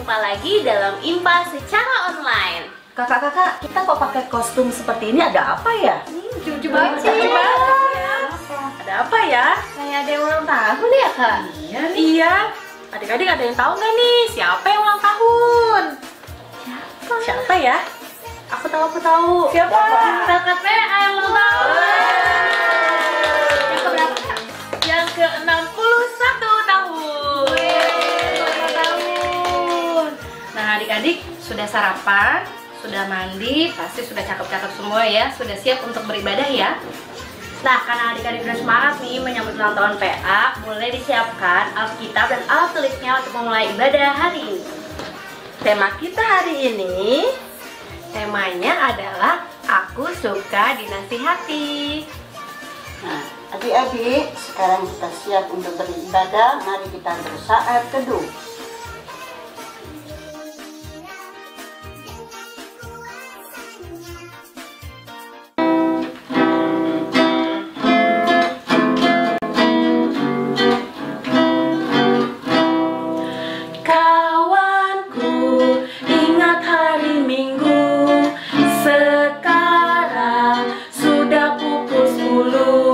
jumpa lagi dalam IMPA secara online. Kakak-kakak, kita kok pakai kostum seperti ini, ada apa ya? Lucu banget ya. Ada apa ya? Kayak ada yang ulang tahun ya, Kak? Iya. Adik-adik ada yang tahu nggak nih siapa yang ulang tahun? Siapa ya? Aku tahu. Siapa? Kakak PA yang ulang tahun. Yang keberapa, Kak? Yang ke-61 tahun. Nah, adik-adik sudah sarapan, sudah mandi, pasti sudah cakep-cakep semua ya, sudah siap untuk beribadah ya. Nah, karena adik-adik sudah semangat nih menyambut ulang tahun PA, mulai disiapkan Alkitab dan alat tulisnya untuk memulai ibadah hari ini. Tema kita hari ini, Temanya adalah Aku Suka Dinasihati. Nah, adik-adik, sekarang kita siap untuk beribadah. Mari kita bersaat teduh. kawanku, ingat hari Minggu. Sekarang sudah pukul 10.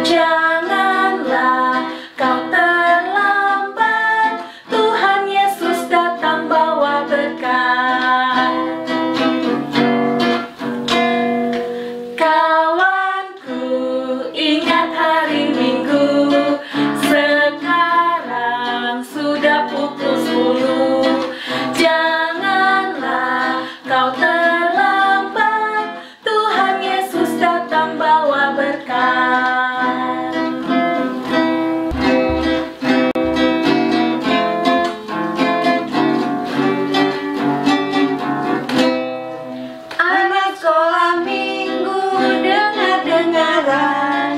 Janganlah kau terlambat. Tuhan Yesus datang bawa berkat. Kawanku, ingat hari Minggu. Sekarang sudah pukul 10. Janganlah kau terlambat. Tuhan Yesus datang bawa berkat. Anak sekolah minggu, dengar-dengaran,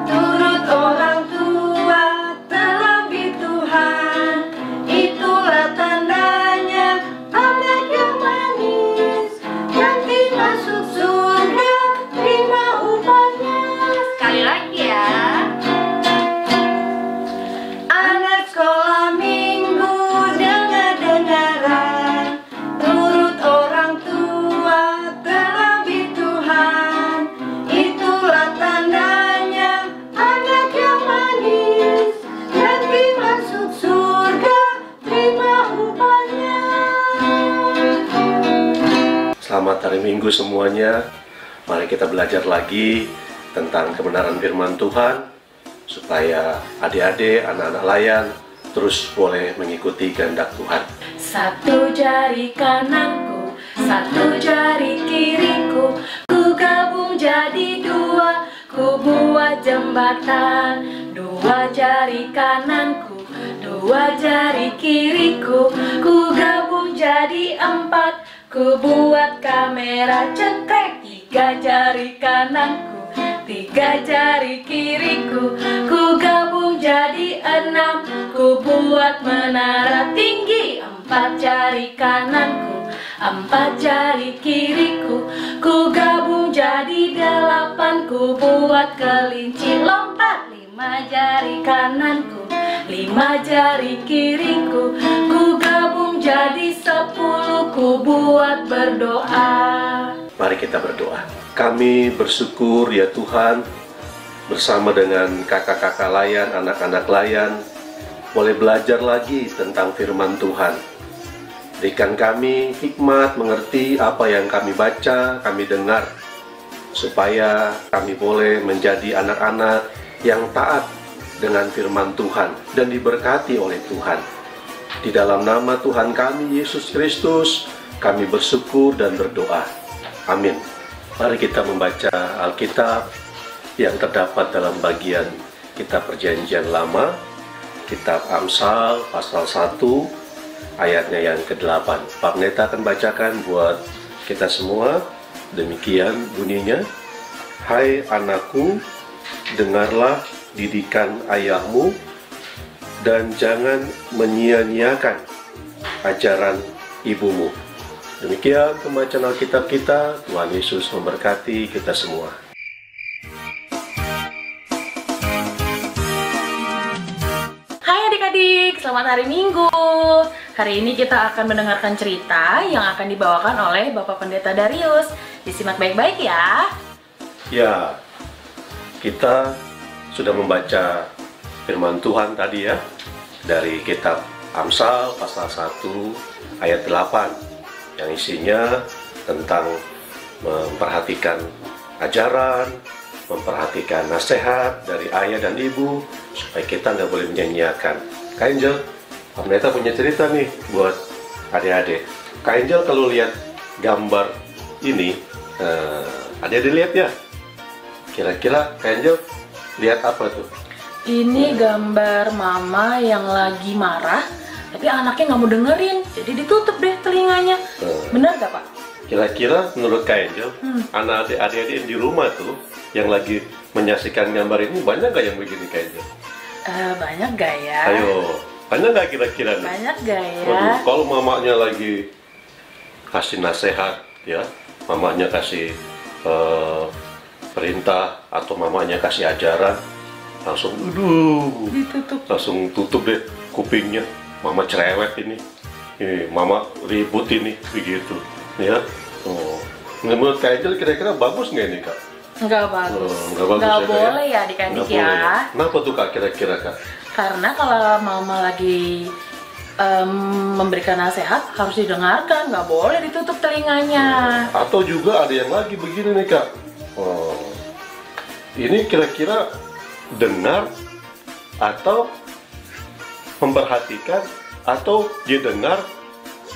turut orang tua, terlebih Tuhan. Itulah tandanya anak yang manis, nanti masuk surga, terima upahnya. Sekali lagi ya. Anak sekolah minggu, dengar-dengaran, turut orang tua, terlebih Tuhan. Itulah tandanya anak yang manis, nanti masuk surga, terima upahnya. Selamat hari Minggu semuanya. Mari kita belajar lagi tentang kebenaran firman Tuhan supaya adik-adik, anak-anak layan terus boleh mengikuti kehendak Tuhan. Satu jari kananku, satu jari kiriku, ku gabung jadi dua, ku buat jembatan. Dua jari kananku, dua jari kiriku, ku gabung jadi 4, ku buat kamera cekrek. Tiga jari kananku, tiga jari kiriku, ku gabung jadi 6, ku buat menara tinggi. 4 jari kananku, 4 jari kiriku, ku gabung jadi 8, ku buat kelinci lompat. 5 jari kananku, 5 jari kiriku, ku gabung jadi 10, ku buat berdoa. Mari kita berdoa. Kami bersyukur ya Tuhan, bersama dengan kakak-kakak layan, anak-anak layan, boleh belajar lagi tentang firman Tuhan. Berikan kami hikmat mengerti apa yang kami baca, kami dengar, supaya kami boleh menjadi anak-anak yang taat dengan firman Tuhan dan diberkati oleh Tuhan. Di dalam nama Tuhan kami Yesus Kristus, kami bersyukur dan berdoa. Amin. Mari kita membaca Alkitab yang terdapat dalam bagian Kitab Perjanjian Lama, Kitab Amsal pasal 1 ayatnya yang ke-8. Pak Pendeta akan bacakan buat kita semua. Demikian bunyinya. Hai anakku, dengarlah didikan ayahmu dan jangan menyia-nyiakan ajaran ibumu. Demikian pembacaan Alkitab kita. Tuhan Yesus memberkati kita semua. Hai adik-adik, selamat hari Minggu. Hari ini kita akan mendengarkan cerita yang akan dibawakan oleh Bapak Pendeta Darius. Disimak baik-baik ya. Ya, kita sudah membaca firman Tuhan tadi ya, dari kitab Amsal pasal 1 ayat 8 yang isinya tentang memperhatikan ajaran, memperhatikan nasihat dari ayah dan ibu supaya kita nggak boleh menyanyiakan. Kak Angel, Pak Pendeta punya cerita nih buat adik-adik. Kak Angel kalau lihat gambar ini, adik-adik lihat ya, kira-kira Kak Angel lihat apa tuh? Ini gambar mama yang lagi marah, tapi anaknya nggak mau dengerin, jadi ditutup deh telinganya. Benar gak Pak? Kira-kira menurut Kak Angel, anak adik-adik di rumah tuh yang lagi menyaksikan gambar ini banyak gak yang begini Kak Angel? Banyak gak ya? Ayo, banyak gak kira-kira nih? Banyak gak ya? Waduh, kalau mamanya lagi kasih nasihat ya, mamanya kasih perintah atau mamanya kasih ajaran, langsung Ditutup. langsung tutup deh kupingnya. Mama cerewet ini, mama ribut ini, begitu ya. Menurut Kak Angel kira-kira bagus nggak ini Kak? Nggak bagus. Nggak bagus Nggak ya, Kak, boleh ya? ya adik-adik Nggak boleh ya. Kenapa tuh Kak kira-kira Kak? Karena kalau mama lagi memberikan nasihat harus didengarkan, nggak boleh ditutup telinganya. Atau juga ada yang lagi begini nih Kak. Ini kira-kira dengar atau memperhatikan atau dia dengar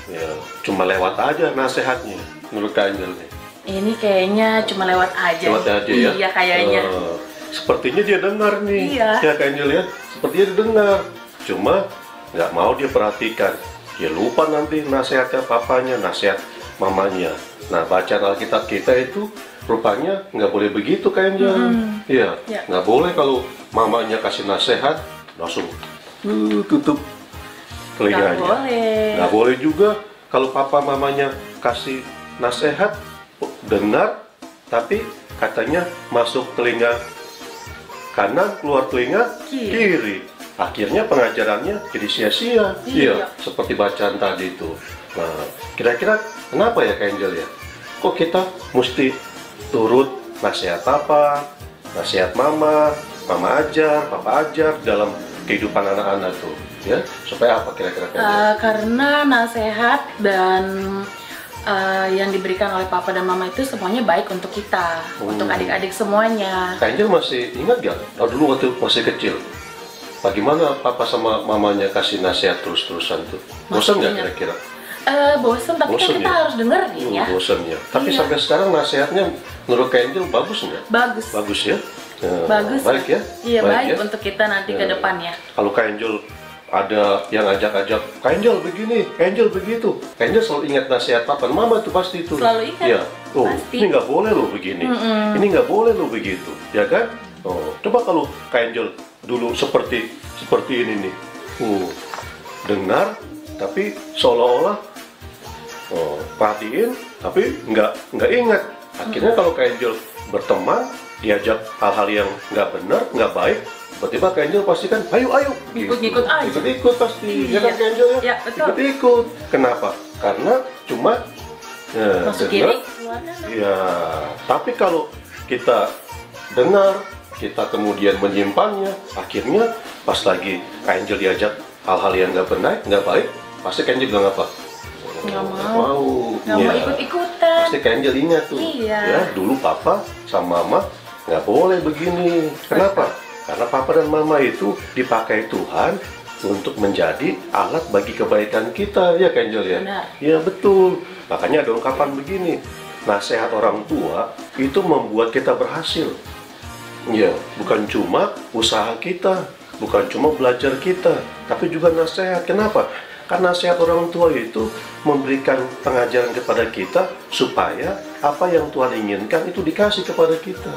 ya cuma lewat aja nasihatnya menurut Kak Angel nih. Ini kayaknya cuma lewat aja. Lewat aja ya? Iya kayaknya. Sepertinya dia dengar nih. Iya. Ya Kak Angel ya, sepertinya dia dengar. Cuma nggak mau dia perhatikan. Dia lupa nanti nasihatnya papanya, nasihat mamanya. Nah, bacaan Alkitab kita itu rupanya nggak boleh begitu Kak Angel. Iya, Ya. nggak boleh kalau mamanya kasih nasihat langsung tutup telinganya. Nggak boleh. Nggak boleh juga kalau papa mamanya kasih nasihat dengar, tapi katanya masuk telinga kanan, keluar telinga kiri. Akhirnya pengajarannya jadi sia-sia. Iya, seperti bacaan tadi itu. Nah, kira-kira kenapa ya Kak Angel ya? Kok kita mesti turut nasihat papa, nasihat mama, mama ajar, papa ajar dalam kehidupan anak-anak tuh, ya? Supaya apa kira-kira Kak Angel? Karena nasihat dan yang diberikan oleh papa dan mama itu semuanya baik untuk kita, untuk adik-adik semuanya. Kak Angel masih ingat gak? Dulu waktu masih kecil, bagaimana papa sama mamanya kasih nasihat terus-terusan tuh? Bosan nggak ingat. kira-kira? Bosen, tapi Bosen kan kita ya? harus dengerin ya. Bosan ya. Tapi Iya. sampai sekarang nasihatnya menurut Kak Angel bagus nggak? Bagus. Bagus ya? Bagus. Baik ya? Iya, baik ya? untuk kita nanti ke depannya. Kalau Kak Angel ada yang ajak-ajak, Kak Angel begini, Kak Angel begitu, Kak Angel selalu ingat nasihat papa dan mama tuh pasti itu. Selalu ingat. Iya. Oh, Pasti. ini nggak boleh loh begini, ini nggak boleh loh begitu, ya kan? Oh, coba kalau Kak Angel dulu seperti ini nih, dengar tapi seolah-olah perhatiin tapi nggak ingat. Akhirnya kalau Kak Angel berteman, diajak hal-hal yang nggak benar, nggak baik, tiba-tiba Kak Angel pasti kan, ayo, Ikut-ikut aja. ikut-ikut pasti, ya kan Iya. Kak Angel ya? Ya, betul. Ikut-ikut. Kenapa? Karena cuma Masuk dengar. kiri, keluar kanan. Ya, tapi kalau kita dengar, kita kemudian menyimpannya, akhirnya pas lagi Kak Angel diajak hal-hal yang nggak benar, nggak baik, pasti Kak Angel bilang apa? Nggak Nggak mau. mau. Nggak mau Ya. ikut-ikutan. Pasti Kak Angel ingat tuh. Iya. Ya, dulu papa sama mama nggak boleh begini. Kenapa? Karena papa dan mama itu dipakai Tuhan untuk menjadi alat bagi kebaikan kita, ya Kak Angel ya? Benar. Ya betul. Makanya ada ungkapan begini, nasihat orang tua itu membuat kita berhasil. Ya, bukan cuma usaha kita, bukan cuma belajar kita, tapi juga nasihat. Kenapa? Karena nasihat orang tua itu memberikan pengajaran kepada kita supaya apa yang Tuhan inginkan itu dikasih kepada kita.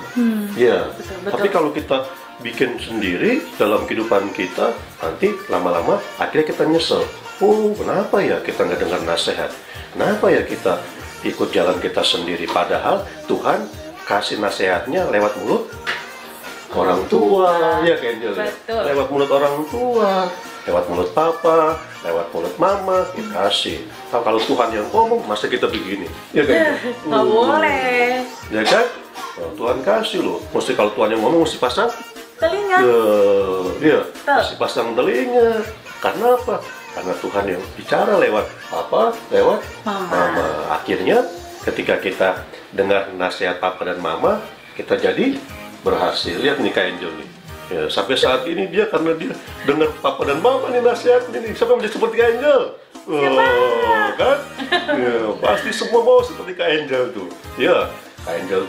Ya, betul. tapi kalau kita bikin sendiri dalam kehidupan kita, nanti lama-lama akhirnya kita nyesel. Oh, kenapa ya kita nggak dengar nasihat? Kenapa ya kita ikut jalan kita sendiri? Padahal Tuhan kasih nasihatnya lewat mulut orang tua, ya Kak Angel ya? Betul. Lewat mulut orang tua. lewat mulut papa, lewat mulut mama, kita kasih. Kalau Tuhan yang ngomong, masa kita begini? Ya kan? Nggak boleh. Ya kan? Nah, Tuhan kasih loh. Mesti kalau Tuhan yang ngomong mesti pasang Telinga. iya, mesti pasang telinga. Karena apa? Karena Tuhan yang bicara lewat papa, lewat mama. Akhirnya ketika kita dengar nasihat papa dan mama, kita jadi berhasil. Lihat nih Kak Angel nih. Ya, sampai saat ini dia karena dia dengar papa dan mama nih nasihat ini. Siapa yang menjadi seperti Kak Angel? Oh, kan? Ya, pasti semua mau seperti Kak Angel tuh. Ya, Kak Angel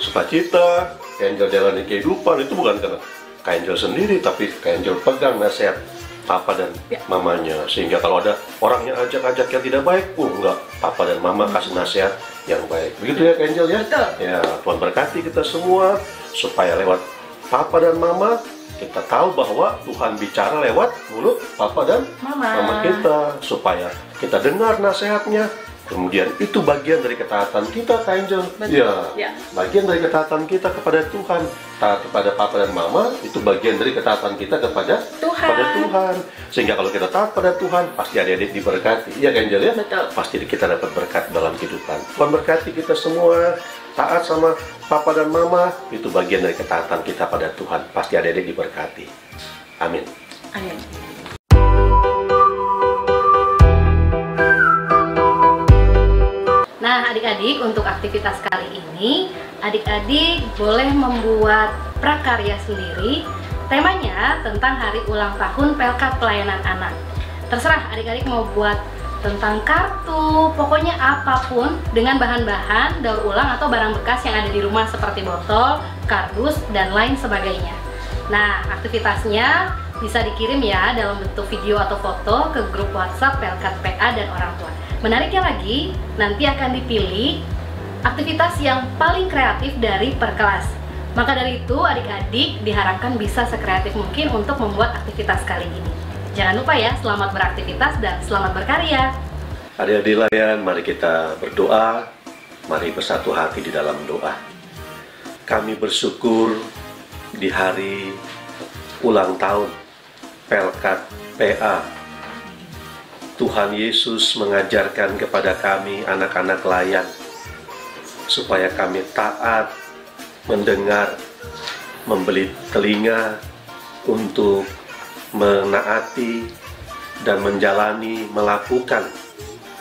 sukacita, Kak Angel jalani kehidupan itu bukan karena Kak Angel sendiri, tapi Kak Angel pegang nasihat papa dan mamanya. Sehingga kalau ada orang yang ajak-ajak yang tidak baik, enggak, papa dan mama kasih nasihat yang baik. Begitu ya Kak Angel ya? Betul. Ya, Tuhan berkati kita semua supaya lewat papa dan mama kita tahu bahwa Tuhan bicara lewat mulut papa dan mama kita, supaya kita dengar nasihatnya. Kemudian itu bagian dari ketaatan kita, Kak Angel. Ya, bagian dari ketaatan kita kepada Tuhan. Taat kepada papa dan mama itu bagian dari ketaatan kita kepada Tuhan. Sehingga kalau kita taat pada Tuhan, pasti adik-adik diberkati. Iya Kak Angel ya? Betul. Pasti kita dapat berkat dalam kehidupan. Tuhan berkati kita semua. Taat sama papa dan mama itu bagian dari ketaatan kita pada Tuhan. Pasti adik-adik diberkati. Amin. Amin. Nah, adik-adik, untuk aktivitas kali ini, adik-adik boleh membuat prakarya sendiri. Temanya tentang hari ulang tahun Pelkat Pelayanan Anak. Terserah adik-adik mau buat tentang kartu, pokoknya apapun dengan bahan-bahan, daur ulang atau barang bekas yang ada di rumah seperti botol, kardus, dan lain sebagainya. Nah, aktivitasnya bisa dikirim ya dalam bentuk video atau foto ke grup WhatsApp Pelkat PA dan orang tua. Menariknya lagi, nanti akan dipilih aktivitas yang paling kreatif dari per kelas. Maka dari itu, adik-adik diharapkan bisa sekreatif mungkin untuk membuat aktivitas kali ini. Jangan lupa ya, selamat beraktivitas dan selamat berkarya. Adik-adik layan, mari kita berdoa. Mari bersatu hati di dalam doa. Kami bersyukur di hari ulang tahun Pelkat PA. Tuhan Yesus mengajarkan kepada kami anak-anak layan supaya kami taat, mendengar, membeli telinga untuk menaati dan menjalani, melakukan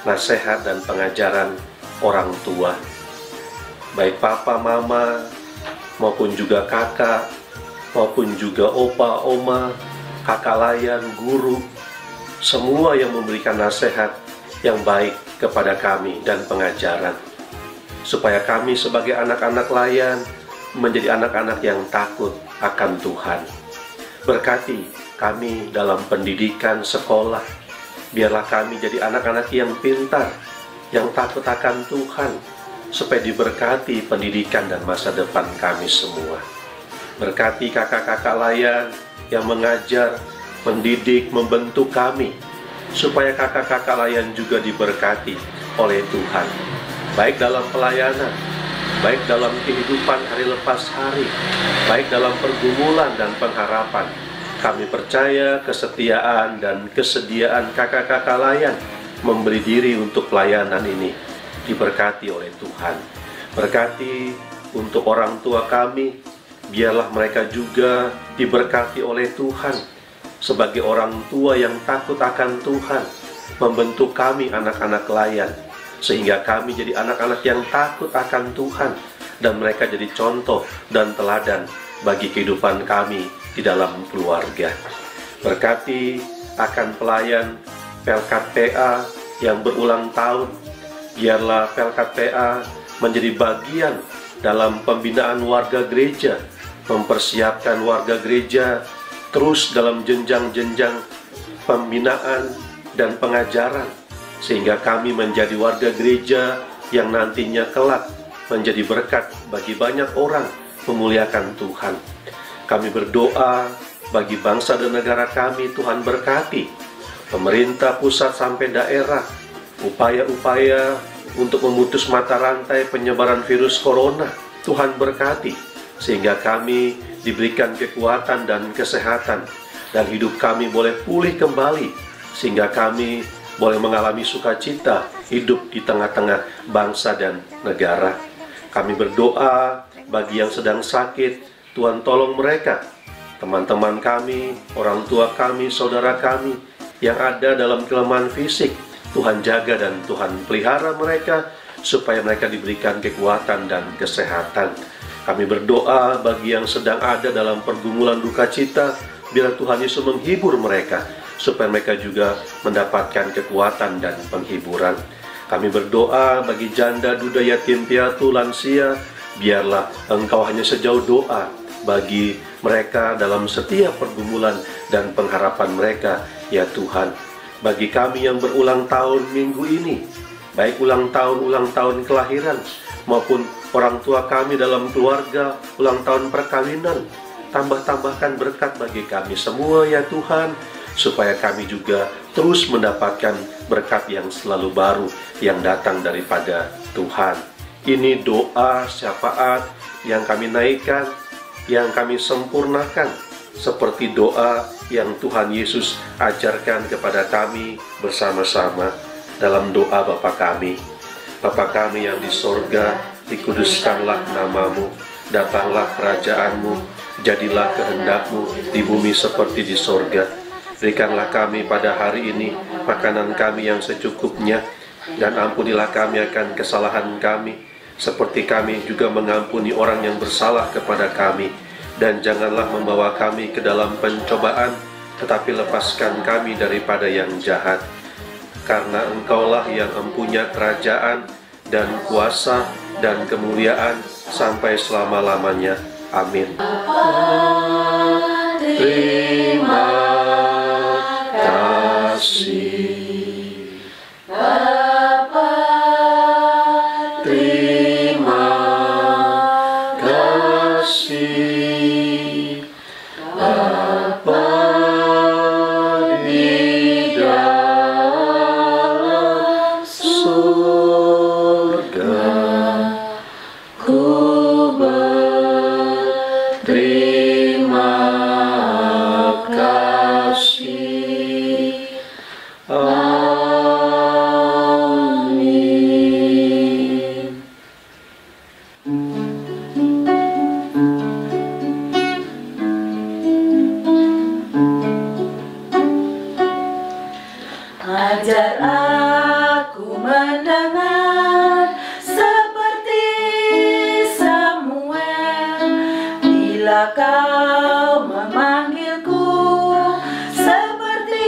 nasihat dan pengajaran orang tua, baik papa, mama, maupun juga kakak, maupun juga opa, oma, kakak layan, guru, semua yang memberikan nasihat yang baik kepada kami dan pengajaran, supaya kami sebagai anak-anak layan menjadi anak-anak yang takut akan Tuhan. Berkati kami dalam pendidikan sekolah, biarlah kami jadi anak-anak yang pintar, yang takut akan Tuhan, supaya diberkati pendidikan dan masa depan kami semua. Berkati kakak-kakak layan yang mengajar, mendidik, membentuk kami, supaya kakak-kakak layan juga diberkati oleh Tuhan, baik dalam pelayanan, baik dalam kehidupan hari lepas hari, baik dalam pergumulan dan pengharapan. Kami percaya kesetiaan dan kesediaan kakak-kakak layan memberi diri untuk pelayanan ini diberkati oleh Tuhan. Berkati untuk orang tua kami, biarlah mereka juga diberkati oleh Tuhan sebagai orang tua yang takut akan Tuhan, membentuk kami anak-anak layan, sehingga kami jadi anak-anak yang takut akan Tuhan, dan mereka jadi contoh dan teladan bagi kehidupan kami di dalam keluarga. Berkati akan pelayan Pelkat PA yang berulang tahun, biarlah Pelkat PA menjadi bagian dalam pembinaan warga gereja, mempersiapkan warga gereja terus dalam jenjang-jenjang pembinaan dan pengajaran, sehingga kami menjadi warga gereja yang nantinya kelak menjadi berkat bagi banyak orang, memuliakan Tuhan. Kami berdoa bagi bangsa dan negara kami, Tuhan berkati. Pemerintah pusat sampai daerah, upaya-upaya untuk memutus mata rantai penyebaran virus corona, Tuhan berkati, sehingga kami diberikan kekuatan dan kesehatan dan hidup kami boleh pulih kembali, sehingga kami boleh mengalami sukacita hidup di tengah-tengah bangsa dan negara. Kami berdoa bagi yang sedang sakit, Tuhan tolong mereka. Teman-teman kami, orang tua kami, saudara kami yang ada dalam kelemahan fisik, Tuhan jaga dan Tuhan pelihara mereka supaya mereka diberikan kekuatan dan kesehatan. Kami berdoa bagi yang sedang ada dalam pergumulan duka cita, biar Tuhan Yesus menghibur mereka supaya mereka juga mendapatkan kekuatan dan penghiburan. Kami berdoa bagi janda, duda, yatim piatu, lansia, biarlah Engkau hanya sejauh doa bagi mereka dalam setiap pergumulan dan pengharapan mereka, ya Tuhan. Bagi kami yang berulang tahun minggu ini, baik ulang tahun kelahiran maupun orang tua kami dalam keluarga, ulang tahun perkawinan, tambahkan berkat bagi kami semua, ya Tuhan, supaya kami juga terus mendapatkan berkat yang selalu baru yang datang daripada Tuhan. Ini doa syafaat yang kami naikkan, yang kami sempurnakan, seperti doa yang Tuhan Yesus ajarkan kepada kami bersama-sama dalam doa Bapa kami. Bapa kami yang di sorga, dikuduskanlah namamu, datanglah kerajaanmu, jadilah kehendakmu di bumi seperti di sorga. Berikanlah kami pada hari ini makanan kami yang secukupnya, dan ampunilah kami akan kesalahan kami, seperti kami juga mengampuni orang yang bersalah kepada kami. Dan janganlah membawa kami ke dalam pencobaan, tetapi lepaskan kami daripada yang jahat. Karena Engkaulah yang mempunyai kerajaan dan kuasa dan kemuliaan sampai selama-lamanya. Amin. Terima kasih Bapa, terima kasih Bapa di dalam surga. Ku berterima kasih. Amin. Ajar aku mendengar seperti Samuel, bila kau memanggilku seperti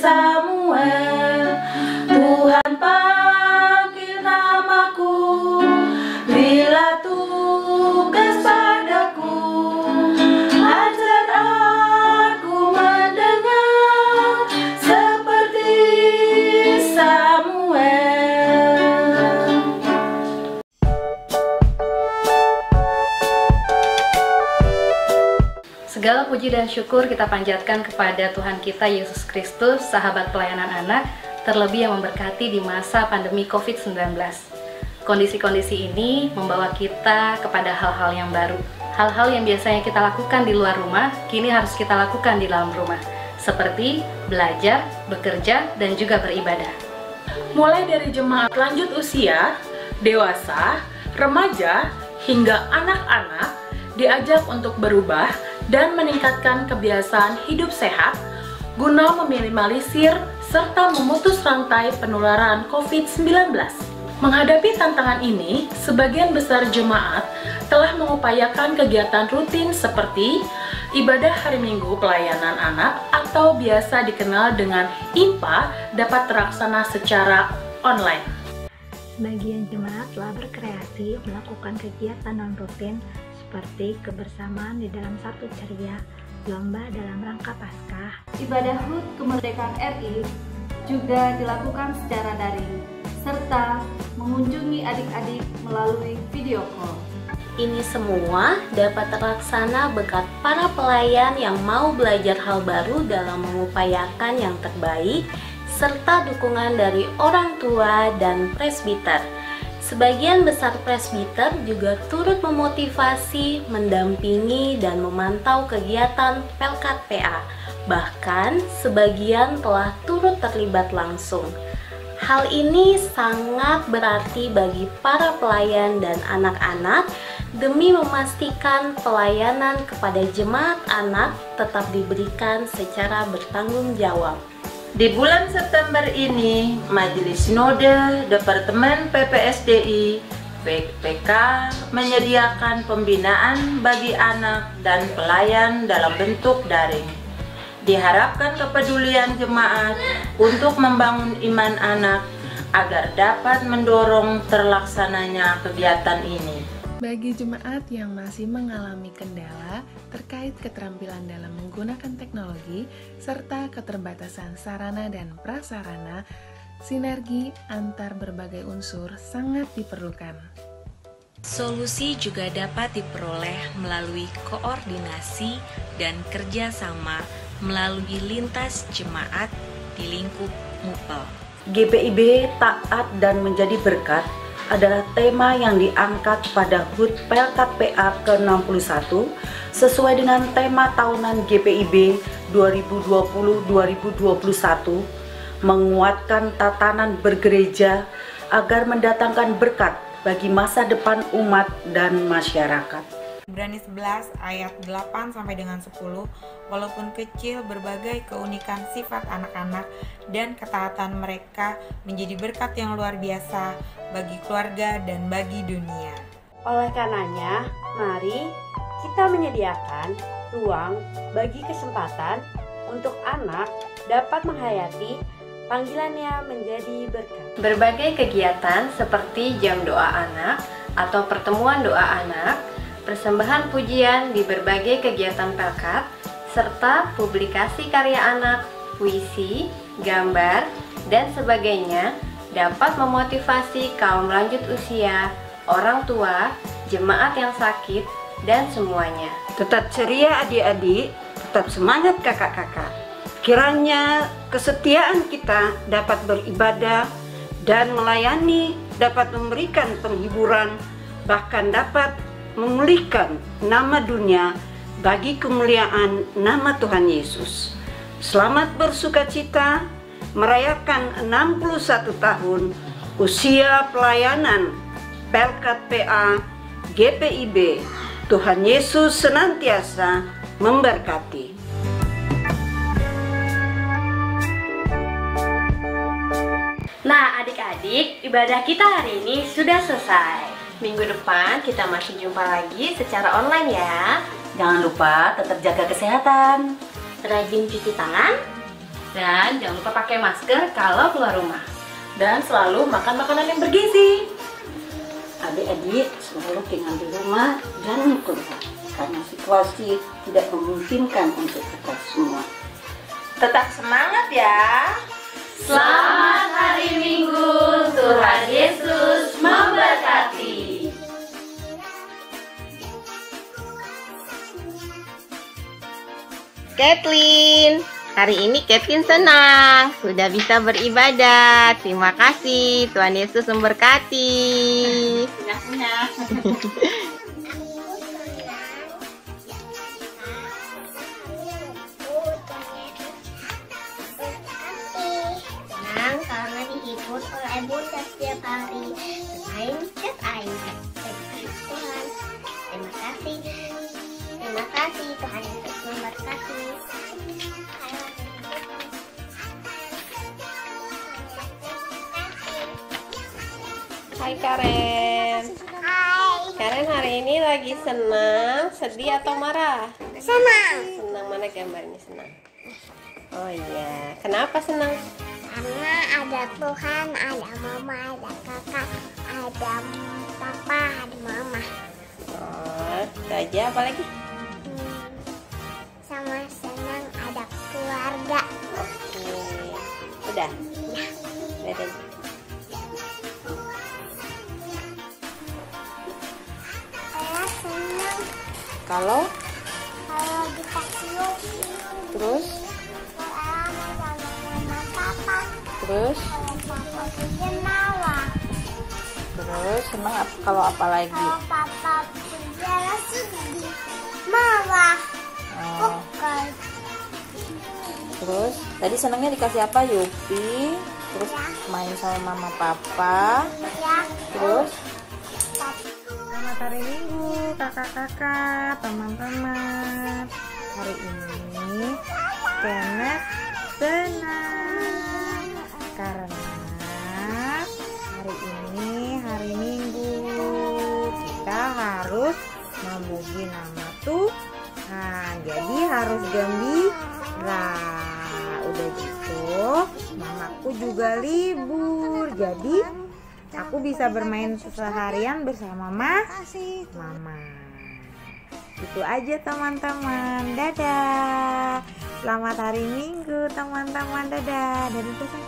Samuel. Tuhan panggil namaku, bila tugas padaku. Ajar aku mendengar seperti Samuel. Segala puji dan syukur kita panjatkan kepada Tuhan kita Yesus Kristus, sahabat pelayanan anak, terlebih yang memberkati di masa pandemi COVID-19. Kondisi-kondisi ini membawa kita kepada hal-hal yang baru. Hal-hal yang biasanya kita lakukan di luar rumah, kini harus kita lakukan di dalam rumah. Seperti belajar, bekerja, dan juga beribadah. Mulai dari jemaat lanjut usia, dewasa, remaja, hingga anak-anak diajak untuk berubah dan meningkatkan kebiasaan hidup sehat guna meminimalisir serta memutus rantai penularan COVID-19. Menghadapi tantangan ini, sebagian besar jemaat telah mengupayakan kegiatan rutin seperti ibadah hari Minggu pelayanan anak atau biasa dikenal dengan IMPA dapat terlaksana secara online. Sebagian jemaat telah berkreasi melakukan kegiatan non-rutin seperti kebersamaan di dalam satu ceria, lomba dalam rangka Paskah. Ibadah HUT Kemerdekaan RI juga dilakukan secara daring, serta mengunjungi adik-adik melalui video call. Ini semua dapat terlaksana berkat para pelayan yang mau belajar hal baru dalam mengupayakan yang terbaik, serta dukungan dari orang tua dan presbiter. Sebagian besar presbiter juga turut memotivasi, mendampingi, dan memantau kegiatan Pelkat PA. Bahkan sebagian telah turut terlibat langsung. Hal ini sangat berarti bagi para pelayan dan anak-anak demi memastikan pelayanan kepada jemaat anak tetap diberikan secara bertanggung jawab. Di bulan September ini, Majelis Sinode Departemen PPSDI PK menyediakan pembinaan bagi anak dan pelayan dalam bentuk daring. Diharapkan kepedulian jemaat untuk membangun iman anak agar dapat mendorong terlaksananya kegiatan ini. Bagi jemaat yang masih mengalami kendala terkait keterampilan dalam menggunakan teknologi serta keterbatasan sarana dan prasarana, sinergi antar berbagai unsur sangat diperlukan. Solusi juga dapat diperoleh melalui koordinasi dan kerjasama melalui lintas jemaat di lingkup MUPEL. GPIB Taat dan Menjadi Berkat adalah tema yang diangkat pada HUT Pelkat PA ke-61 sesuai dengan tema tahunan GPIB 2020-2021, menguatkan tatanan bergereja agar mendatangkan berkat bagi masa depan umat dan masyarakat. Ibrani 11 ayat 8 sampai dengan 10, walaupun kecil berbagai keunikan sifat anak-anak dan ketaatan mereka menjadi berkat yang luar biasa bagi keluarga dan bagi dunia. Oleh karenanya, mari kita menyediakan ruang bagi kesempatan untuk anak dapat menghayati panggilannya menjadi berkat. Berbagai kegiatan seperti jam doa anak atau pertemuan doa anak, persembahan pujian di berbagai kegiatan Pelkat, serta publikasi karya anak, puisi, gambar, dan sebagainya dapat memotivasi kaum lanjut usia, orang tua, jemaat yang sakit, dan semuanya. Tetap ceria adik-adik, tetap semangat kakak-kakak. Kiranya kesetiaan kita dapat beribadah dan melayani, dapat memberikan penghiburan, bahkan dapat memulihkan nama dunia bagi kemuliaan nama Tuhan Yesus. Selamat bersukacita merayakan 61 tahun usia pelayanan Pelkat PA GPIB. Tuhan Yesus senantiasa memberkati. Nah adik-adik, ibadah kita hari ini sudah selesai. Minggu depan kita masih jumpa lagi secara online ya. Jangan lupa tetap jaga kesehatan, Rajin cuci tangan, dan jangan lupa pakai masker kalau keluar rumah. Dan selalu makan makanan yang bergizi. Adik-adik selalu tinggal di rumah dan keluar karena situasi tidak memungkinkan untuk kita semua. Tetap semangat ya. Selamat hari Minggu, Tuhan Yesus memberkati. Kathleen, hari ini Kathleen senang sudah bisa beribadah. Terima kasih, Tuhan Yesus memberkati. Senang karena dihibur oleh Bunda setiap hari bermain cat air. Tuhan, terima kasih. Terima kasih, Tuhan Yesus memberkati. Hai Karen. Hai. Karen hari ini lagi senang, sedih atau marah? Senang. Senang, mana gambarnya senang? Oh iya, kenapa senang? Karena ada Tuhan, ada mama, ada kakak, ada papa, ada mama. Oh, itu aja, apa lagi? Sama senang ada keluarga. Oke, udah? Udah. Saya senang Kalau dikasih yogi. terus Sama mama papa. terus Kalau papa bikin mawar. terus Terus senang kalau apa lagi? Kalau papa berjalan sedih, marah, pukul. Terus tadi senangnya dikasih apa? Yupi. Terus main sama mama papa. Terus selamat hari Minggu kakak-kakak, teman-teman. Hari ini Kenneth senang karena hari ini hari Minggu, kita harus memuji nama Tuhan, jadi harus gembira. Udah gitu mamaku juga libur, jadi aku bisa bermain seharian bersama mama. Itu aja teman-teman. Dadah. Selamat hari Minggu teman-teman. Dadah. Dari itu kan.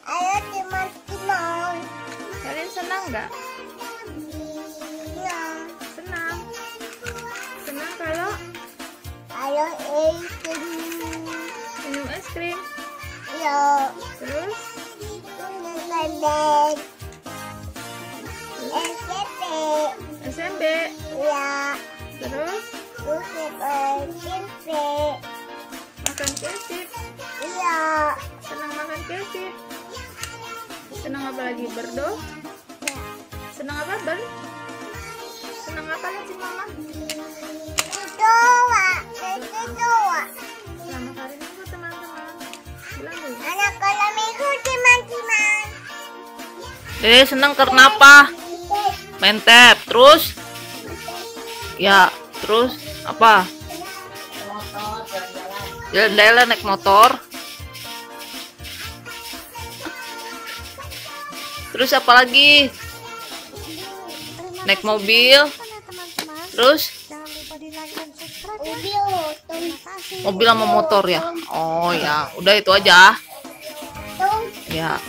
Ayo teman-teman. Kalian senang nggak? Senang. Senang kalau Ayo minum es krim. Ayo. Terus bebek. SMP. Iya. Terus SMP. makan kesip. Iya. Senang makan kesip. Senang apa lagi? Senang apa Senang apa lagi mama? Doa. Selamat hari Minggu teman-teman. Bilang dulu. Anak kalau Minggu teman-teman. Senang karena apa? Main tab. Terus? Ya, terus apa? Jalan-jalan naik motor. Terus apa lagi? Naik mobil. Terus? Mobil sama motor ya? Oh ya, udah itu aja. Ya.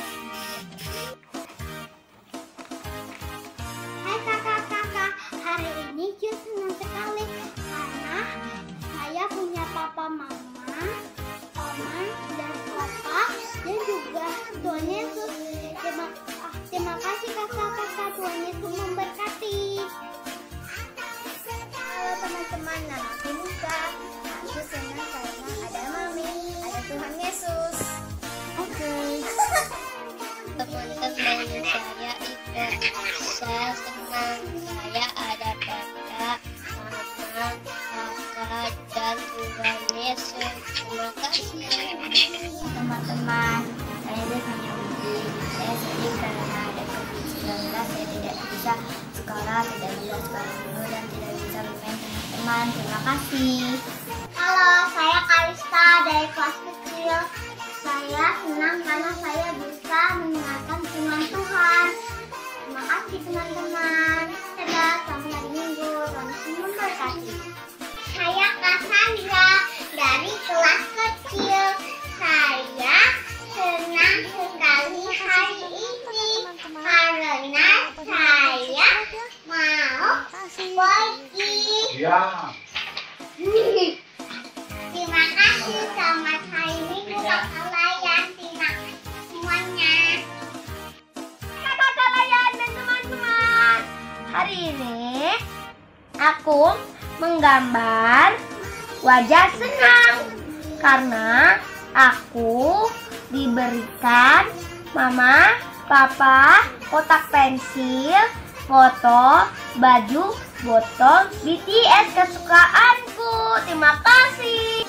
Hai kakak-kakak, hari ini Jus senang sekali karena saya punya papa mama, oma dan papa dan juga Tuhan Yesus. Terima kasih kakak-kakak, Tuhan Yesus memberkati. Halo teman-teman, nama aku Muka. Aku senang karena ada mami, ada Tuhan Yesus. Oke. Teman-teman saya Ika, saya senang saya ada kakak, mama, kakak, dan Tuhan Yesus. Terima kasih. Teman-teman, saya hanya Budi. Saya sedih karena ada COVID-19. Saya tidak bisa sekolah, tidak bisa sekolah dulu, dan tidak bisa bermain teman-teman. Terima kasih. Halo, saya Kalista dari kelas kecil. Saya senang karena saya bisa mendengarkan firman Tuhan. Terima kasih teman-teman. Dadah, selamat hari Minggu. Tuhan Yesus memberkati. Saya Cassandra dari kelas kecil. Saya senang sekali hari ini karena saya mau pergi. Terima kasih, selamat hari Minggu kakak Layan, semuanya. Kakak Layan dan teman-teman, hari ini aku menggambar wajah senang karena aku diberikan mama, papa, kotak pensil, foto, baju, botol BTS kesukaanku. Terima kasih.